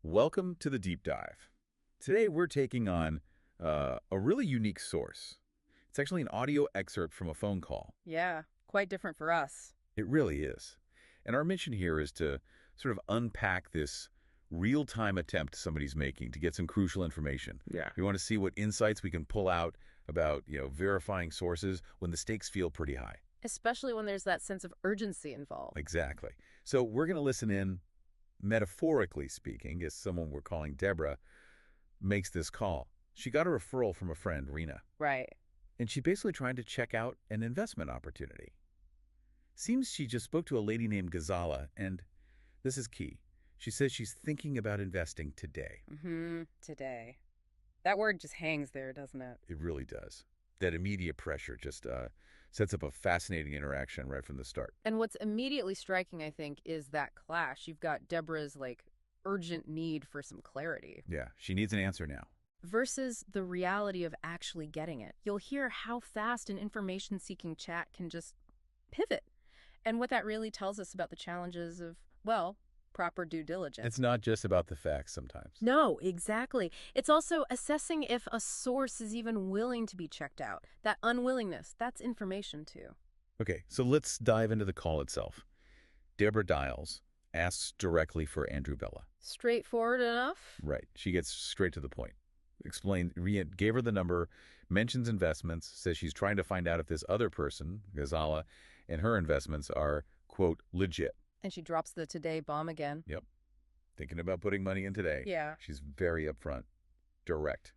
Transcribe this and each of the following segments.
Welcome to the deep dive. Today we're taking on a really unique source. It's actually an audio excerpt from a phone call. Yeah, quite different for us. It really is. And our mission here is to sort of unpack this real-time attempt somebody's making to get some crucial information. Yeah. We want to see what insights we can pull out about, verifying sources when the stakes feel pretty high. Especially when there's that sense of urgency involved. Exactly. So we're going to listen in, metaphorically speaking, as someone we're calling Deborah makes this call. She got a referral from a friend, Rena, Right. and she basically trying to check out an investment opportunity. Seems she just spoke to a lady named Ghazala, and this is key. She says she's thinking about investing today. Today. That word just hangs there, doesn't it? It really does. That immediate pressure just sets up a fascinating interaction right from the start. And what's immediately striking, I think, is that clash. You've got Deborah's, urgent need for some clarity Yeah, she needs an answer now. versus the reality of actually getting it. You'll hear how fast an information-seeking chat can just pivot. And what that really tells us about the challenges of, proper due diligence. It's not just about the facts sometimes. No, exactly. It's also assessing if a source is even willing to be checked out. That unwillingness, that's information too. Okay, so let's dive into the call itself. Deborah dials, asks directly for Andrew Bella. Straightforward enough? Right. She gets straight to the point. Gave her the number, mentions investments, says she's trying to find out if this other person, Ghazala, and her investments are, quote, legit. And she drops the today bomb again. Yep. Thinking about putting money in today. Yeah. She's very upfront, direct,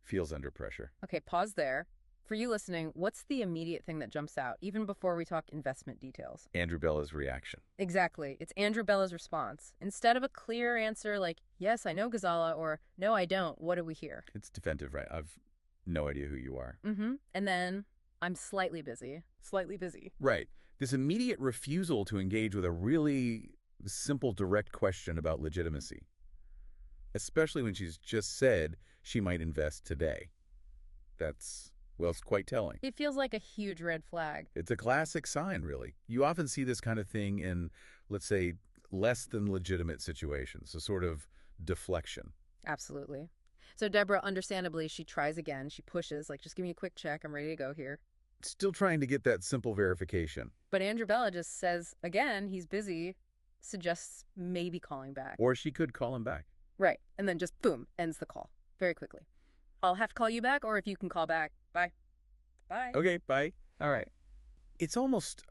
feels under pressure. Okay, pause there. For you listening, what's the immediate thing that jumps out, even before we talk investment details? Andrew Bella's reaction. Exactly. It's Andrew Bella's response. Instead of a clear answer like, yes, I know Ghazala, or no, I don't, what do we hear? It's defensive, right? I've no idea who you are. And then, I'm slightly busy. Slightly busy. Right. This immediate refusal to engage with a really simple, direct question about legitimacy, especially when she's just said she might invest today. It's quite telling. It feels like a huge red flag. It's a classic sign, really. You often see this kind of thing in, let's say, less than legitimate situations, a sort of deflection. Absolutely. So Deborah, understandably, she tries again. She pushes, just give me a quick check. I'm ready to go here. Still trying to get that simple verification. But Andrew Bella just says, again, he's busy, suggests maybe calling back. Or she could call him back. Right. And then just, boom, ends the call very quickly. I'll have to call you back, or if you can call back, bye. Bye. Okay, bye. All right. It's almost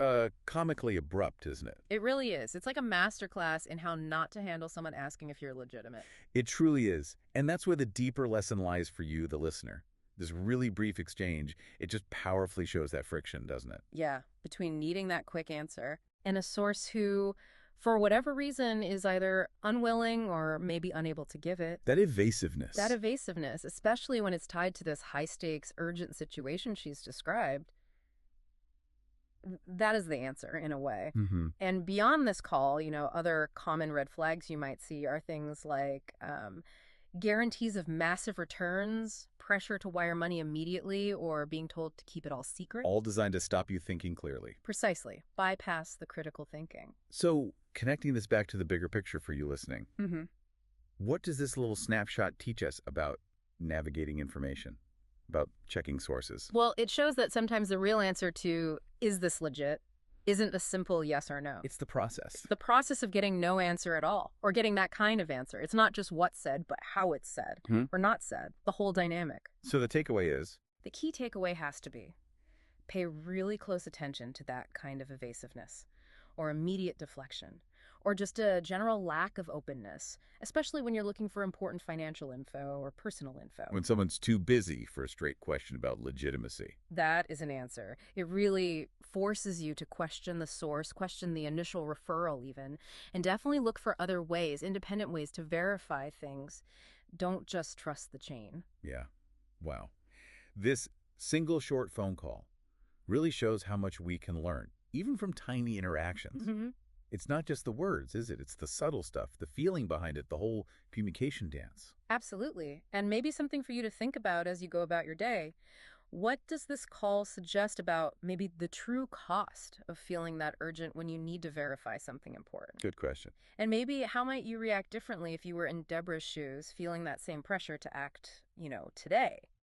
comically abrupt, isn't it? It really is. It's like a masterclass in how not to handle someone asking if you're legitimate. It truly is. And that's where the deeper lesson lies for you, the listener. This really brief exchange, it just powerfully shows that friction, doesn't it? Yeah, between needing that quick answer and a source who, for whatever reason, is either unwilling or maybe unable to give it. That evasiveness. That evasiveness, especially when it's tied to this high-stakes, urgent situation she's described, that is the answer, in a way. And beyond this call, other common red flags you might see are things like guarantees of massive returns, pressure to wire money immediately, or being told to keep it all secret. All designed to stop you thinking clearly. Precisely. Bypass the critical thinking. So, connecting this back to the bigger picture for you listening, what does this little snapshot teach us about navigating information, about checking sources? Well, it shows that sometimes the real answer to, is this legit, isn't a simple yes or no. It's the process. The process of getting no answer at all, or getting that kind of answer. It's not just what's said, but how it's said, or not said, the whole dynamic. So the takeaway is? The key takeaway has to be, pay really close attention to that kind of evasiveness, or immediate deflection, or just a general lack of openness, especially when you're looking for important financial info or personal info. When someone's too busy for a straight question about legitimacy. That is an answer. It really forces you to question the source, question the initial referral even, and definitely look for other ways, independent ways to verify things. Don't just trust the chain. Yeah. Wow. This single short phone call really shows how much we can learn, even from tiny interactions. It's not just the words, is it? It's the subtle stuff, the feeling behind it, the whole communication dance. Absolutely. And maybe something for you to think about as you go about your day. What does this call suggest about maybe the true cost of feeling that urgent when you need to verify something important? Good question. And maybe how might you react differently if you were in Deborah's shoes, feeling that same pressure to act, today?